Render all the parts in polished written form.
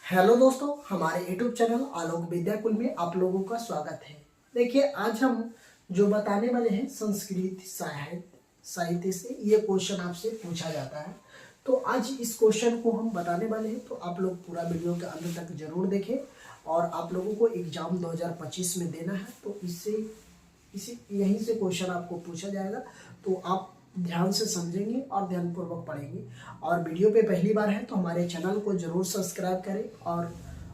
Hello दोस्तों, हमारे YouTube channel आलोक विद्याकुल में आप लोगों का स्वागत है। देखिए, आज हम जो बताने वाले हैं संस्कृत साहित्य से ये क्वेश्चन आपसे पूछा जाता है। तो आज इस क्वेश्चन को हम बताने वाले हैं, तो आप लोग पूरा वीडियो के अंत तक जरूर देखें। और आप लोगों को एग्जाम 2025 में देना है, तो इसी यहीं से क्वेश्चन आपको पूछा जाएगा। तो आप ध्यान से समझेंगे और ध्यानपूर्वक पढ़ेंगे। और वीडियो पे पहली बार है तो हमारे चैनल को जरूर सब्सक्राइब करें और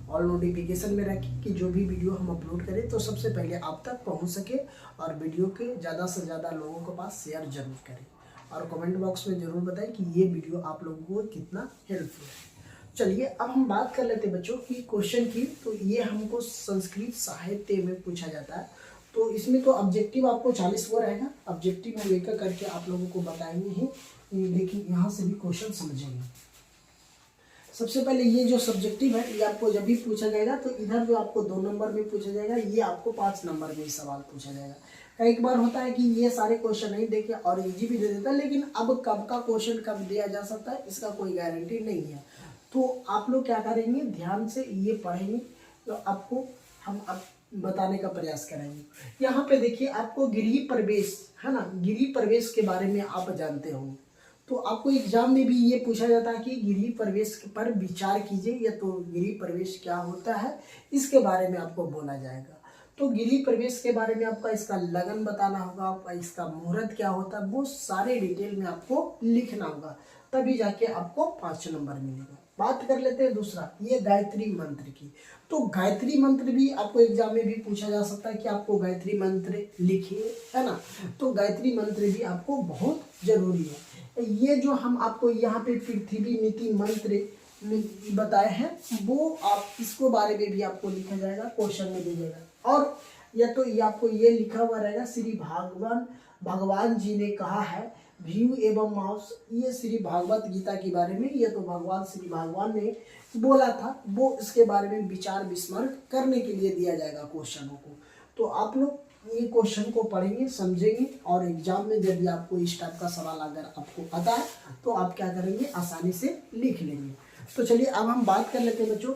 ऑल नोटिफिकेशन में रखें कि जो भी वीडियो हम अपलोड करें तो सबसे पहले आप तक पहुंच सके। और वीडियो के ज़्यादा से ज़्यादा लोगों के पास शेयर जरूर करें और कमेंट बॉक्स में जरूर बताएं कि ये वीडियो आप लोगों को कितना हेल्पफुल है। चलिए, अब हम बात कर लेते हैं बच्चों की क्वेश्चन की। तो ये हमको संस्कृत साहित्य में पूछा जाता है। तो इसमें तो ऑब्जेक्टिव आपको 40 वो रहेगा। ऑब्जेक्टिव हम एक करके आप लोगों को बताएंगे ही, लेकिन यहाँ से भी क्वेश्चन समझेंगे। सबसे पहले ये जो सब्जेक्टिव है ये आपको जब भी पूछा जाएगा तो इधर जो आपको 2 नंबर में पूछा जाएगा, ये आपको 5 नंबर में सवाल पूछा जाएगा। कई बार होता है कि ये सारे क्वेश्चन नहीं देखे और इजी भी दे देता है, लेकिन अब कब का क्वेश्चन कब दिया जा सकता है इसका कोई गारंटी नहीं है। तो आप लोग क्या करेंगे, ध्यान से ये पढ़ेंगे तो आपको हम अब बताने का प्रयास करेंगे। यहाँ पे देखिए, आपको गृह प्रवेश है ना, गृह प्रवेश के बारे में आप जानते होंगे। तो आपको एग्जाम में भी ये पूछा जाता है कि गृह प्रवेश पर विचार कीजिए, या तो गृह प्रवेश क्या होता है इसके बारे में आपको बोला जाएगा। तो गृह प्रवेश के बारे में आपका इसका लगन बताना होगा, आपका इसका मुहूर्त क्या होता है, वो सारे डिटेल में आपको लिखना होगा, तभी जाके आपको 5 नंबर मिलेगा। बात कर लेते हैं दूसरा, ये गायत्री मंत्र की। तो गायत्री मंत्र भी आपको एग्जाम में भी पूछा जा सकता है कि आपको गायत्री मंत्र लिखिए, है ना। तो गायत्री मंत्र भी आपको बहुत जरूरी है। ये जो हम आपको यहाँ पे पृथ्वी नीति मंत्र में बताए हैं, वो आप इसको बारे में भी आपको लिखा जाएगा, क्वेश्चन में दिया जाएगा। और या तो ये आपको ये लिखा हुआ रहेगा, श्री भगवान जी ने कहा है, भीम एवं मांस, ये श्री भागवत गीता के बारे में, ये तो भगवान श्री भगवान ने बोला था, वो इसके बारे में विचार विस्मरण करने के लिए दिया जाएगा क्वेश्चनों को। तो आप लोग ये क्वेश्चन को पढ़ेंगे, समझेंगे, और एग्जाम में जब भी आपको इस टाइप का सवाल अगर आपको आता है तो आप क्या करेंगे, आसानी से लिख लेंगे। तो चलिए, अब हम बात कर लेते हैं बच्चों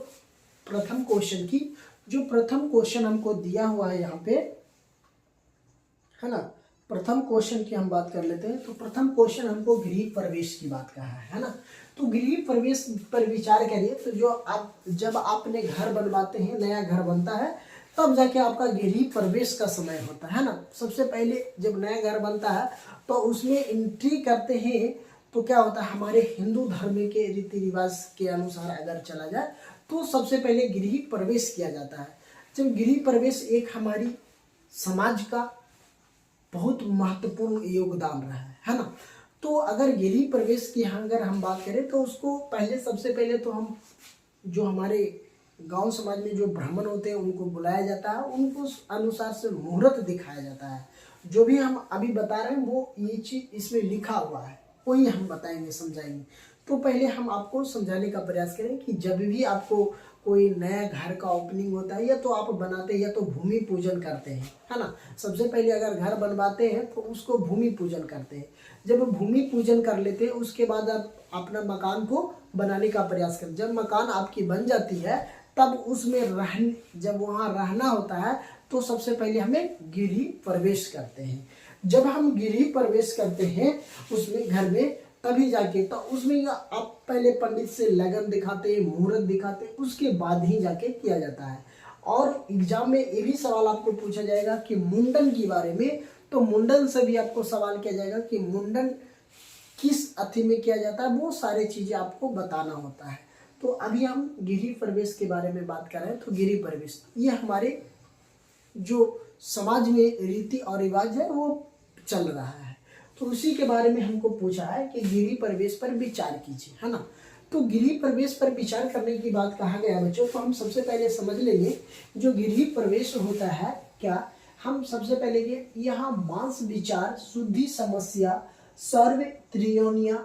प्रथम क्वेश्चन की। जो प्रथम क्वेश्चन हमको दिया हुआ है यहाँ पे, है ना, प्रथम क्वेश्चन की हम बात कर लेते हैं। तो प्रथम क्वेश्चन हमको गृह प्रवेश की बात कहा है ना। तो गृह प्रवेश पर विचार करिए। तो जब आपने घर बनवाते हैं, नया घर बनता है, तब जाके आपका गृह प्रवेश का समय होता है ना। सबसे पहले जब नया घर बनता है तो उसमें एंट्री करते हैं, तो क्या होता है, हमारे हिंदू धर्म के रीति रिवाज के अनुसार अगर चला जाए तो सबसे पहले गृह प्रवेश किया जाता है। जब गृह प्रवेश एक हमारी समाज का बहुत महत्वपूर्ण योगदान रहा है ना। तो अगर गृह प्रवेश की अगर हम बात करें तो उसको पहले सबसे पहले तो हम जो हमारे गांव समाज में जो ब्राह्मण होते हैं उनको बुलाया जाता है, उनको अनुसार से मुहूर्त दिखाया जाता है। जो भी हम अभी बता रहे हैं वो ये चीज इसमें लिखा हुआ है, वही हम बताएंगे, समझाएंगे। तो पहले हम आपको समझाने का प्रयास करें कि जब भी आपको कोई नया घर का ओपनिंग होता है, या तो आप बनाते हैं या तो भूमि पूजन करते हैं, है ना। सबसे पहले अगर घर बनवाते हैं तो उसको भूमि पूजन करते हैं। जब भूमि पूजन कर लेते हैं उसके बाद आप अपना मकान को बनाने का प्रयास करें। जब मकान आपकी बन जाती है तब उसमें जब वहाँ रहना होता है तो सबसे पहले हमें गृह प्रवेश करते हैं। जब हम गृह प्रवेश करते हैं उसमें घर में, तभी जाके तो उसमें आप पहले पंडित से लगन दिखाते हैं, मुहूर्त दिखाते हैं, उसके बाद ही जाके किया जाता है। और एग्जाम में ये भी सवाल आपको पूछा जाएगा कि मुंडन के बारे में। तो मुंडन से भी आपको सवाल किया जाएगा कि मुंडन किस अथी में किया जाता है, वो सारी चीजें आपको बताना होता है। तो अभी हम गृह प्रवेश के बारे में बात कर रहे हैं। तो गृह प्रवेश ये हमारे जो समाज में रीति और रिवाज है वो चल रहा है। तो उसी के बारे में हमको पूछा है कि गृह प्रवेश पर विचार कीजिए, है ना। तो गृह प्रवेश पर विचार करने की बात कहा गया बच्चों। तो हम सबसे पहले समझ लेंगे जो गृह प्रवेश होता है क्या। हम सबसे पहले ये यहाँ मांस विचार, शुद्धि समस्या, सर्व त्रियोनिया,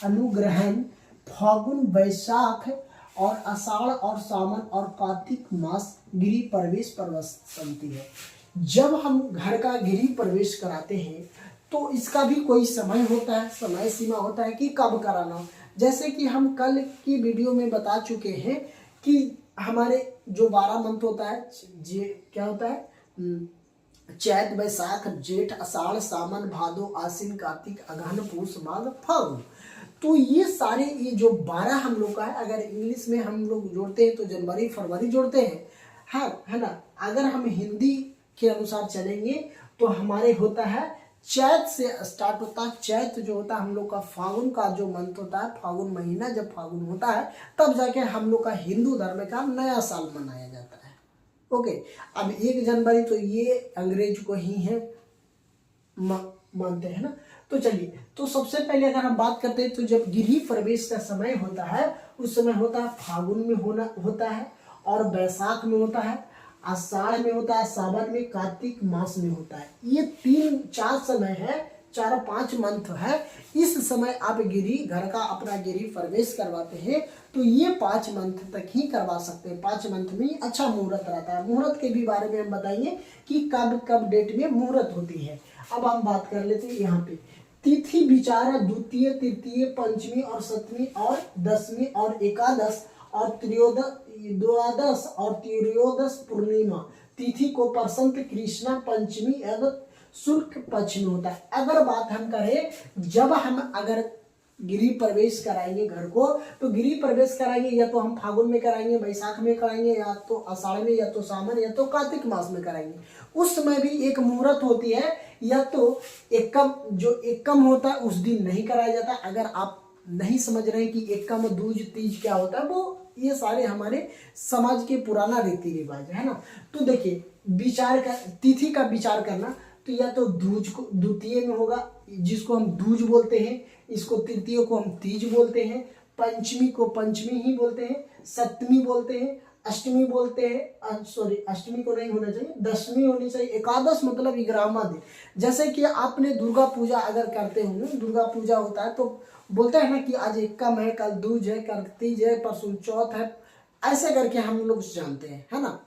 अनुग्रहण, फागुन वैशाख और आषाढ़ और सावन और कार्तिक मास गृह प्रवेश पर बसंती है। जब हम घर का गृह प्रवेश कराते हैं तो इसका भी कोई समय होता है, समय सीमा होता है कि कब कराना। जैसे कि हम कल की वीडियो में बता चुके हैं कि हमारे जो 12 मंथ होता है, जे क्या होता है, चैत बैसाख जेठ आषाढ़ सावन भादो आश्विन कार्तिक अगहन पूस माघ फागुन। तो ये सारे ये जो 12 हम लोग का है, अगर इंग्लिश में हम लोग जोड़ते हैं तो जनवरी फरवरी जोड़ते हैं, हाँ है ना। अगर हम हिंदी के अनुसार चलेंगे तो हमारे होता है चैत से स्टार्ट होता है। चैत जो होता है हम लोग का फागुन का जो मंथ होता है, फागुन महीना जब फागुन होता है तब जाके हम लोग का हिंदू धर्म का नया साल मनाया जाता है। ओके, अब 1 जनवरी तो ये अंग्रेज को ही है मानते हैं ना। तो चलिए, तो सबसे पहले अगर हम बात करते हैं तो जब गृह प्रवेश का समय होता है उस समय होता है फागुन में होता है, और बैसाख में होता है, आषाढ़ में होता है, सावन में, कार्तिक मास में होता है। ये 3-4 समय है, 4-5 मंथ है। इस समय आप घर का अपना गृह प्रवेश करवाते हैं तो ये 5 मंथ तक ही करवा सकते हैं। 5 मंथ में अच्छा मुहूर्त रहता है। मुहूर्त के भी बारे में हम बताएंगे कि कब कब डेट में मुहूर्त होती है। अब हम बात कर लेते हैं यहाँ पे तिथि विचार द्वितीय तृतीय पंचमी और सप्तमी और दसवीं और एकादश और द्वादश और त्रयोदश पूर्णिमा तिथि को बसंत कृष्णा पंचमी एवं शुक्ल पक्ष में होता है। अगर बात हम करें जब हम अगर गृह प्रवेश कराएंगे घर को, तो गृह प्रवेश कराएंगे या तो हम फागुन में कराएंगे, बैसाख में कराएंगे, या तो आषाढ़ में, या तो सावन, या तो कार्तिक मास में कराएंगे। उस समय भी एक मुहूर्त होती है, या तो एकम होता है उस दिन नहीं कराया जाता। अगर आप नहीं समझ रहे हैं कि एकम दूज तीज क्या होता है, वो ये सारे हमारे समाज के पुराना रीति रिवाज है ना। तो देखिए तिथि का विचार करना, तो या तो दूज को द्वितीय में होगा जिसको हम दूज बोलते हैं, इसको तृतीय को हम तीज बोलते हैं, पंचमी को पंचमी ही बोलते हैं, सप्तमी बोलते हैं, अष्टमी बोलते हैं, सॉरी अष्टमी को नहीं होना चाहिए, दशमी होनी चाहिए, एकादश मतलब 11वां दिन। जैसे कि आपने दुर्गा पूजा अगर करते होंगे, दुर्गा पूजा होता है तो बोलते हैं ना कि आज एकम है, कल दूज है, कल तीज है, परसों चौथ है, ऐसे करके हम लोग जानते हैं, है ना।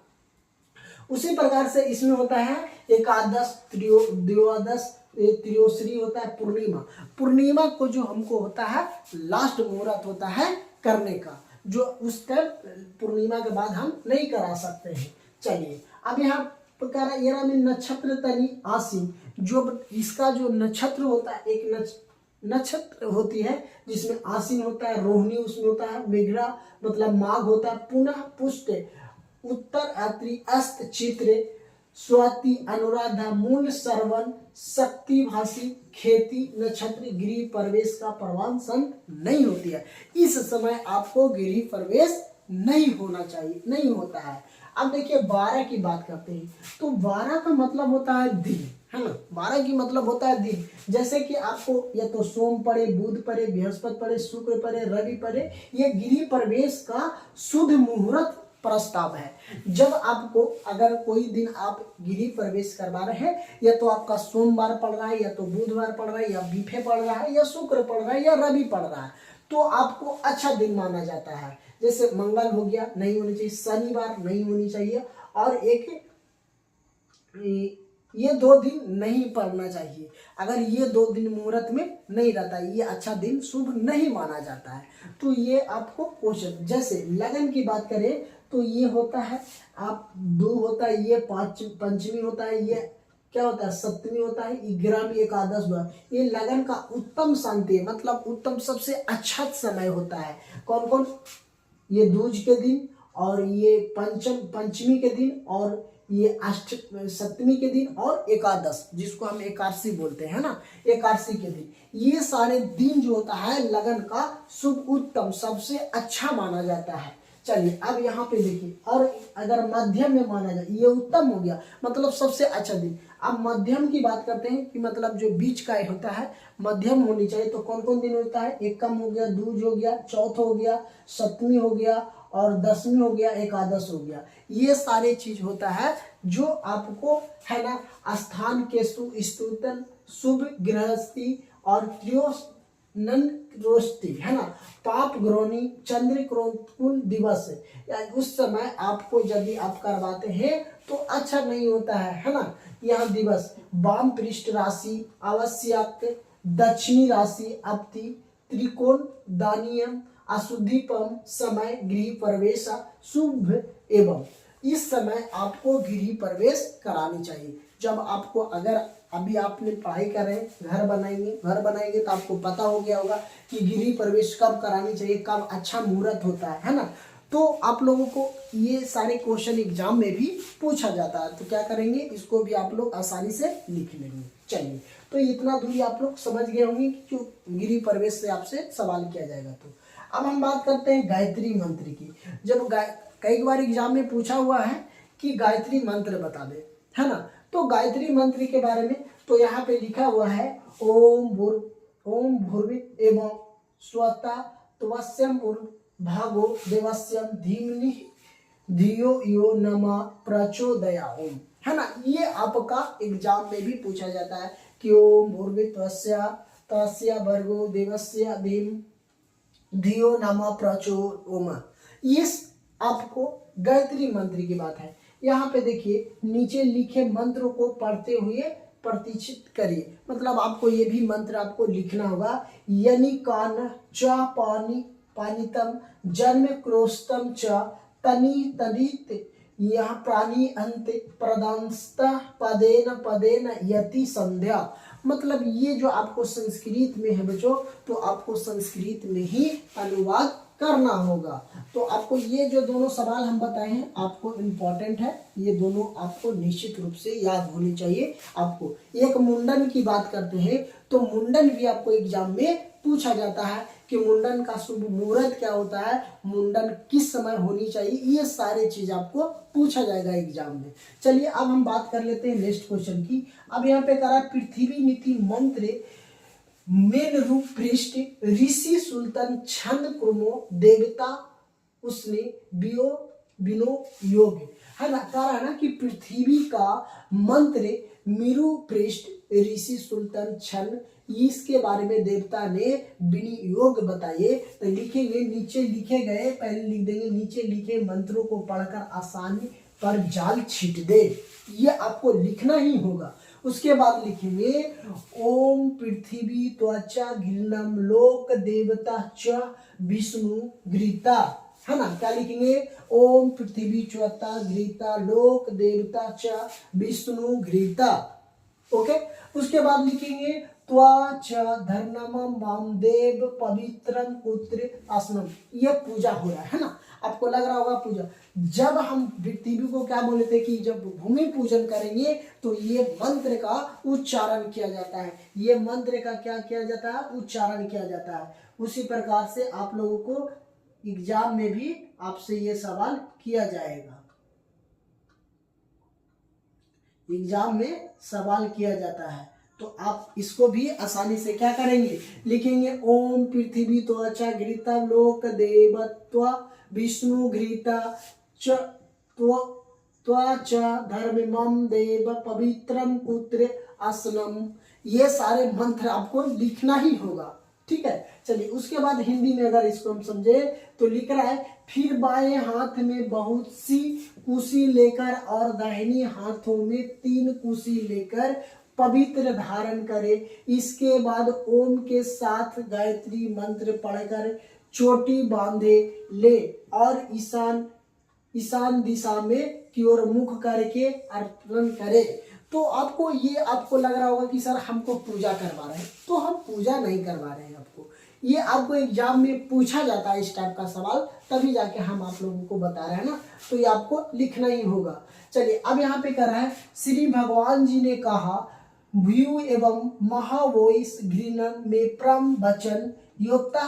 उसी प्रकार से इसमें होता है एकादश, द्वादश, त्रयोश्री होता है, पूर्णिमा को जो हमको होता है लास्ट मुहूर्त होता है करने का, जो उस टाइम पूर्णिमा के बाद हम नहीं करा सकते हैं। चलिए, अब यहाँ पर में नक्षत्र तनी आसीन, जो इसका जो नक्षत्र होता है, एक नक्षत्र होती है जिसमें आसीन होता है, रोहिणी उसमें होता है, मेघरा मतलब माघ होता है, पुनः पुष्ट, उत्तर अत्रि, अस्त चित्र, स्वाति, अनुराधा, मूल, श्रवण, शक्ति भाषी, खेती नक्षत्र गृह प्रवेश का प्रवासन नहीं होती है। इस समय आपको गृह प्रवेश नहीं होना चाहिए, नहीं होता है। अब देखिए 12 की बात करते हैं, तो 12 का मतलब होता है दिन, है ना। 12 की मतलब होता है दिन। जैसे कि आपको या तो सोम पड़े, बुध पड़े, बृहस्पति पड़े, शुक्र पड़े, रवि पड़े, ये गृह प्रवेश का शुद्ध मुहूर्त प्रस्ताव है। जब आपको अगर कोई दिन आप गृह प्रवेश करवा रहे हैं, या तो आपका सोमवार पड़ रहा है, या तो बुधवार पड़ रहा है, या बीफे पड़ रहा है, या शुक्र पड़ रहा है, या रवि पड़ रहा है, तो आपको अच्छा दिन माना जाता है। जैसे मंगल हो गया, नहीं होनी चाहिए, शनिवार नहीं होनी चाहिए, और एक ये 2 दिन नहीं पड़ना चाहिए। अगर ये 2 दिन मुहूर्त में नहीं रहता, ये अच्छा दिन शुभ नहीं माना जाता है। तो ये आपको क्वेश्चन, जैसे लगन की बात करें तो ये होता है आप 2 होता है, ये पंचमी होता है, ये क्या होता है सप्तमी होता है, 11वीं एकादश द्वार, ये लगन का उत्तम शांति मतलब उत्तम सबसे अच्छा समय होता है। कौन कौन, ये दूज के दिन, और ये पंचमी के दिन, और ये सप्तमी के दिन, और एकादश जिसको हम एकादशी बोलते हैं ना, एकादशी के दिन, ये सारे दिन जो होता है लगन का शुभ उत्तम सबसे अच्छा माना जाता है। चलिए, अब यहाँ पे देखिए, और अगर मध्यम में माना जाए, ये उत्तम हो गया मतलब सबसे अच्छा दिन। अब मध्यम की बात करते हैं कि मतलब जो बीच का होता है मध्यम होनी चाहिए। तो कौन कौन दिन होता है, एकम हो गया, दूज हो गया, चौथ हो गया, सप्तमी हो गया, और दशमी हो गया, एकादश हो गया। ये सारे चीज होता है जो आपको है ना स्थान के स्तुतन, शुभ गृहस्थी, और रोष्टि है ना, पाप ग्रहणी, चंद्र क्रोकुल दिवस, उस समय आपको यदि आप करवाते हैं तो अच्छा नहीं होता है ना। यह दिवस वाम पृष्ठ राशि, आवश्यक दक्षिणी राशि, अपति, त्रिकोण दानियम, अशुद्धिपम समय गृह प्रवेश शुभ एवं। इस समय आपको गृह प्रवेश करानी चाहिए। जब आपको, अगर अभी आपने पढ़ाई कर रहे हैं, घर बनाएंगे तो आपको पता हो गया होगा कि गृह प्रवेश कब करानी चाहिए, कब अच्छा मुहूर्त होता है ना। तो आप लोगों को ये सारे क्वेश्चन एग्जाम में भी पूछा जाता है, तो क्या करेंगे, इसको भी आप लोग आसानी से लिख लेंगे। चलिए, तो इतना दूरी आप लोग समझ गए होंगे कि क्यों गृह प्रवेश से आपसे सवाल किया जाएगा। तो अब हम बात करते हैं गायत्री मंत्र की। जब कई बार एग्जाम में पूछा हुआ है कि गायत्री मंत्र बता दे, है ना। तो गायत्री मंत्र के बारे में तो यहाँ पे लिखा हुआ है ओम भूर्भुवः एवं स्वस्ति तवस्यं भर्गो देवस्य धीमहि धियो यो नमः प्रचोदयात्, है ना। ये आपका एग्जाम में भी पूछा जाता है कि ओम भूर्भुवः तस्य भर्गो देवस्य धीमहि धियो नमः प्रचोदयात्। ये आपको गायत्री मंत्र की बात है। यहाँ पे देखिए नीचे लिखे मंत्र को पढ़ते हुए प्रतिष्ठित करिए, मतलब आपको ये भी मंत्र आपको लिखना होगा। यनि कान च पानितम जन्म क्रोस्तम च तनि तदित यह प्राणी अंत प्रदांस्त पदेन पदेन यति संध्या। मतलब ये जो आपको संस्कृत में है बच्चों, तो आपको संस्कृत में ही अनुवाद करना होगा। तो आपको ये जो दोनों सवाल हम बताए हैं आपको इम्पोर्टेंट है, ये दोनों आपको निश्चित रूप से याद होनी चाहिए। आपको एक मुंडन की बात करते हैं तो मुंडन भी आपको एग्जाम में पूछा जाता है कि मुंडन का शुभ मुहूर्त क्या होता है, मुंडन किस समय होनी चाहिए, ये सारे चीज आपको पूछा जाएगा एग्जाम में। चलिए अब हम बात कर लेते हैं नेक्स्ट क्वेश्चन की। अब यहाँ पे करा पृथ्वी नीति मंत्र मेन रूप पृष्ठ ऋषि सुल्तान छंद क्रमो देवता उसने बिनो योग, है ना। कहा है ना कि पृथ्वी का मंत्र मेरु पृष्ठ ऋषि सुल्तान छंद, इसके बारे में देवता ने विनियोग बताइए। तो लिखेंगे, नीचे लिखे गए, पहले लिख देंगे नीचे लिखे मंत्रों को पढ़कर आसानी पर जाल छीट दे, ये आपको लिखना ही होगा। उसके बाद लिखेंगे ओम पृथ्वी त्वचा घृणम लोक देवता च विष्णु घृता, है ना। क्या लिखेंगे, ओम पृथ्वी च्वता घृता लोक देवता च विष्णु घृता। ओके, उसके बाद लिखेंगे त्वच धर्मम वामदेव पवित्रम पुत्र आसनम, ये पूजा हो रहा है ना। आपको लग रहा होगा पूजा, जब हम पृथ्वी को क्या बोले थे कि जब भूमि पूजन करेंगे तो ये मंत्र का उच्चारण किया जाता है, ये मंत्र का क्या किया जाता है, उच्चारण किया जाता है। उसी प्रकार से आप लोगों को एग्जाम में भी आपसे ये सवाल किया जाएगा, एग्जाम में सवाल किया जाता है। तो आप इसको भी आसानी से क्या करेंगे, लिखेंगे ओम पृथ्वी त्वचा घृता लोक देवत्व विष्णु घृता च त्वच धर्मम देव पवित्रम पुत्र आसनम, ये सारे मंत्र आपको लिखना ही होगा, ठीक है। चलिए उसके बाद हिंदी में अगर इसको हम समझे तो लिख रहा है फिर बाएं हाथ में बहुत सी कुशी लेकर और दाहिने हाथों में 3 कुशी लेकर पवित्र धारण करे। इसके बाद ओम के साथ गायत्री मंत्र पढ़कर चोटी बांधे ले और ईशान दिशा में की ओर मुख करके अर्पण करे। तो आपको लग रहा होगा कि सर हमको पूजा करवा रहे हैं, तो हम पूजा नहीं करवा रहे हैं आपको, ये आपको एग्जाम में पूछा जाता है इस टाइप का सवाल, तभी जाके हम आप लोगों को बता रहे हैं ना, तो ये आपको लिखना ही होगा। चलिए अब यहाँ पे कर रहा है श्री भगवान जी ने कहा भ्यू एवं महावोइस घृणम में प्रम वचन योक्ता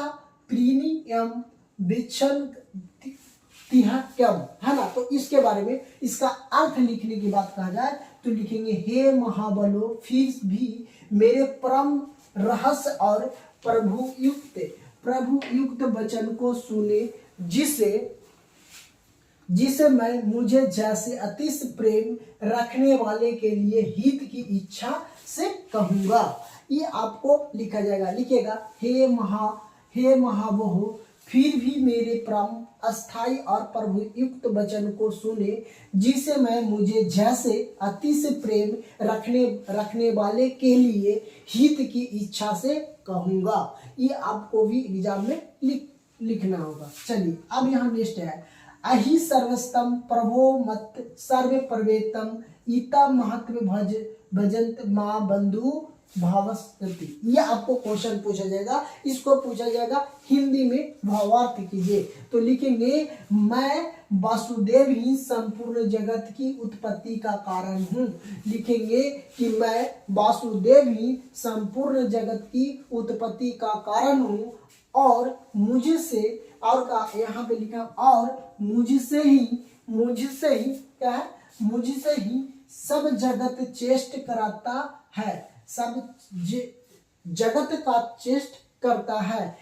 प्रीनि एवं विच्छन तिहत्यम, है ना। तो इसके बारे में इसका अर्थ लिखने की बात कहा जाए तो लिखेंगे हे महाबलो फिर भी मेरे परम रहस्य और प्रभु युक्त वचन को सुने, जिसे मैं मुझे जैसे अतिश प्रेम रखने वाले के लिए हित की इच्छा से कहूंगा। ये आपको लिखा जाएगा, लिखेगा हे महाबहो फिर भी मेरे परम अस्थाई और प्रभु युक्त वचन को सुने, जिसे मैं मुझे जैसे अतिश प्रेम रखने वाले के लिए हित की इच्छा से कहूंगा। ये आपको भी एग्जाम में लिखना होगा। चलिए अब यहाँ नेक्स्ट है, अहि सर्वस्तम प्रभो मत सर्व प्रवेतम ईता महत्व भज भजंत माँ बंधु भावस्ति। ये आपको क्वेश्चन पूछा जाएगा, इसको पूछा जाएगा हिंदी में भावार्थ कीजिए। तो लिखेंगे मैं वासुदेव ही संपूर्ण जगत की उत्पत्ति का कारण हूँ। लिखेंगे कि मैं वासुदेव ही संपूर्ण जगत की उत्पत्ति का कारण हूँ और मुझसे, और का यहाँ पे लिखा, और मुझसे ही क्या है, मुझसे ही सब जगत चेष्ट कराता है, सब जगत का चेष्ट करता है।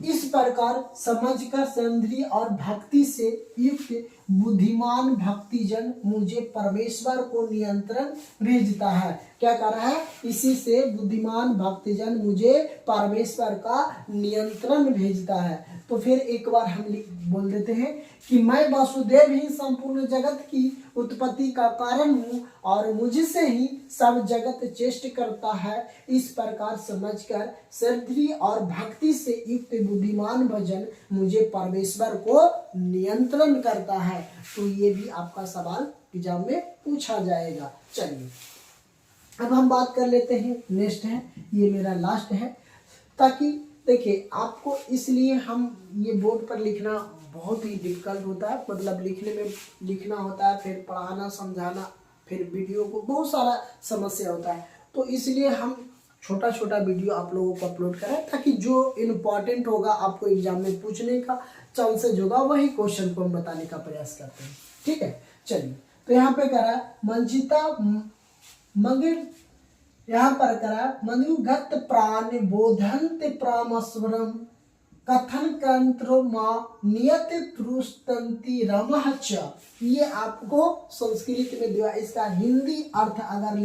इस प्रकार समझकर संधि और भक्ति से युक्त बुद्धिमान भक्तिजन मुझे परमेश्वर को नियंत्रण भेजता है। क्या कर रहा है, इसी से बुद्धिमान भक्तिजन मुझे परमेश्वर का नियंत्रण भेजता है। तो फिर एक बार हम बोल देते हैं कि मैं वासुदेव ही संपूर्ण जगत की उत्पत्ति का कारण हूँ और मुझसे ही सब जगत चेष्ट करता है। इस प्रकार समझकर श्रद्धि और भक्ति से युक्त बुद्धिमान भजन मुझे परमेश्वर को नियंत्रण करता है। तो ये भी आपका सवाल एग्जाम में पूछा जाएगा। चलिए अब हम बात कर लेते हैं, नेक्स्ट है, ये मेरा लास्ट है, ताकि देखिए आपको, इसलिए हम ये बोर्ड पर लिखना बहुत ही डिफिकल्ट होता है, मतलब लिखने में लिखना होता है, फिर पढ़ाना समझाना, फिर वीडियो को बहुत सारा समस्या होता है। तो इसलिए हम छोटा छोटा वीडियो आप लोगों को अपलोड करें, ताकि जो इम्पोर्टेंट होगा आपको एग्जाम में पूछने का चांसेज होगा वही क्वेश्चन को हम बताने का प्रयास करते हैं। ठीक है, चलिए तो यहाँ पे करा मंजिता मंगिर, यहाँ पर करा मनुगत प्राण बोधंत प्रामस्वरम कथन कंत्रो माँ नियत त्रुस्तंती रमः च। ये आपको संस्कृत में दिया, इसका हिंदी अर्थ अगर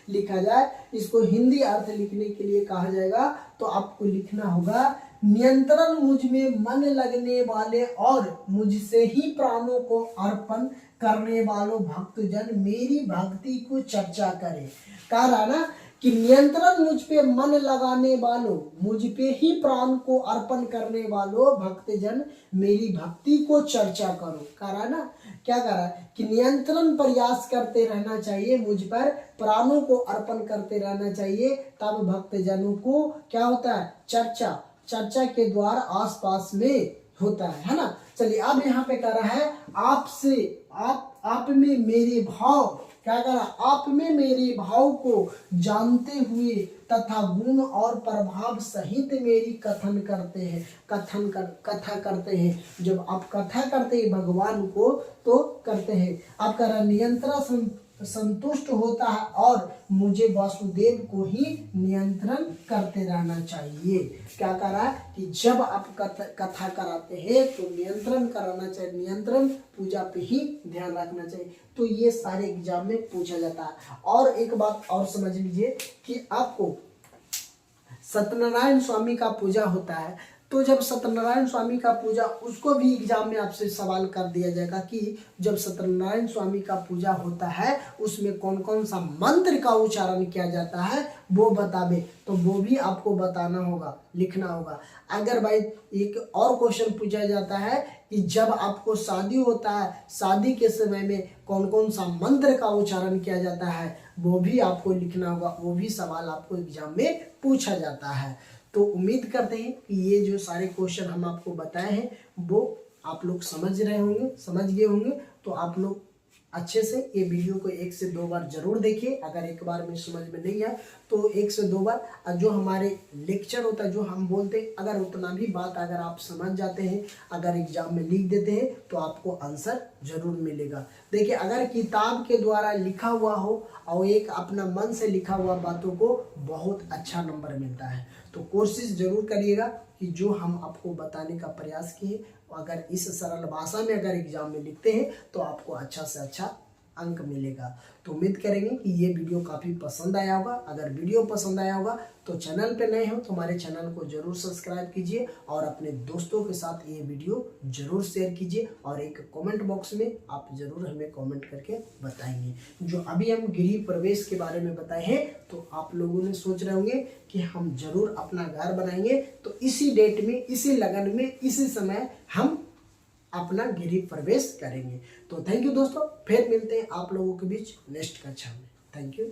लिखा जाए, इसको हिंदी अर्थ लिखने के लिए कहा जाएगा तो आपको लिखना होगा, नियंत्रण मुझ में मन लगने वाले और मुझसे ही प्राणों को अर्पण करने वालों भक्तजन मेरी भक्ति को चर्चा करें। कहा ना कि नियंत्रण मुझ पे मन लगाने वालों, मुझ पे ही प्राण को अर्पण करने वालों भक्तजन मेरी भक्ति को चर्चा करो। करा ना, क्या करा कि नियंत्रण प्रयास करते रहना चाहिए, मुझ पर प्राणों को अर्पण करते रहना चाहिए, तब भक्तजनों को क्या होता है, चर्चा के द्वारा आसपास में होता है ना। चलिए अब यहाँ पे कह रहा है आपसे, आप में मेरे भाव, क्या करा, आप में मेरे भाव को जानते हुए तथा गुण और प्रभाव सहित मेरी कथा करते हैं। जब आप कथा करते हैं भगवान को तो करते हैं, आप करा नियंत्रण संतुष्ट होता है और मुझे वासुदेव को ही नियंत्रण करते रहना चाहिए। क्या करा कि जब आप कथा कराते हैं तो नियंत्रण कराना चाहिए, नियंत्रण पूजा पे ही ध्यान रखना चाहिए। तो ये सारे एग्जाम में पूछा जाता है। और एक बात और समझ लीजिए कि आपको सत्यनारायण स्वामी का पूजा होता है, तो जब सत्यनारायण स्वामी का पूजा, उसको भी एग्जाम में आपसे सवाल कर दिया जाएगा कि जब सत्यनारायण स्वामी का पूजा होता है उसमें कौन कौन सा मंत्र का उच्चारण किया जाता है वो बतावे, तो वो भी आपको बताना होगा, लिखना होगा। अगर भाई एक और क्वेश्चन पूछा जाता है कि जब आपको शादी होता है, शादी के समय में कौन कौन सा मंत्र का उच्चारण किया जाता है, वो भी आपको लिखना होगा, वो भी सवाल आपको एग्जाम में पूछा जाता है। तो उम्मीद करते हैं कि ये जो सारे क्वेश्चन हम आपको बताए हैं वो आप लोग समझ रहे होंगे, समझ गए होंगे। तो आप लोग अच्छे से ये वीडियो को 1 से 2 बार जरूर देखिए। अगर एक बार में समझ में नहीं आया तो 1 से 2 बार, जो हमारे लेक्चर होता है, जो हम बोलते हैं, अगर उतना भी बात अगर आप समझ जाते हैं, अगर एग्जाम में लिख देते हैं तो आपको आंसर जरूर मिलेगा। देखिए अगर किताब के द्वारा लिखा हुआ हो और एक अपना मन से लिखा हुआ बातों को बहुत अच्छा नंबर मिलता है। तो कोशिश जरूर करिएगा कि जो हम आपको बताने का प्रयास किए, अगर इस सरल भाषा में अगर एग्जाम में लिखते हैं तो आपको अच्छा से अच्छा अंक मिलेगा। तो उम्मीद करेंगे कि ये वीडियो काफ़ी पसंद आया होगा। अगर वीडियो पसंद आया होगा तो चैनल पे नए हो तो हमारे चैनल को जरूर सब्सक्राइब कीजिए और अपने दोस्तों के साथ ये वीडियो जरूर शेयर कीजिए और एक कमेंट बॉक्स में आप जरूर हमें कमेंट करके बताएंगे। जो अभी हम गृह प्रवेश के बारे में बताए हैं तो आप लोगों ने सोच रहे होंगे कि हम जरूर अपना घर बनाएंगे, तो इसी डेट में, इसी लगन में, इसी समय हम अपना गृह प्रवेश करेंगे। तो थैंक यू दोस्तों, फिर मिलते हैं आप लोगों के बीच नेक्स्ट कक्षा में। Thank you.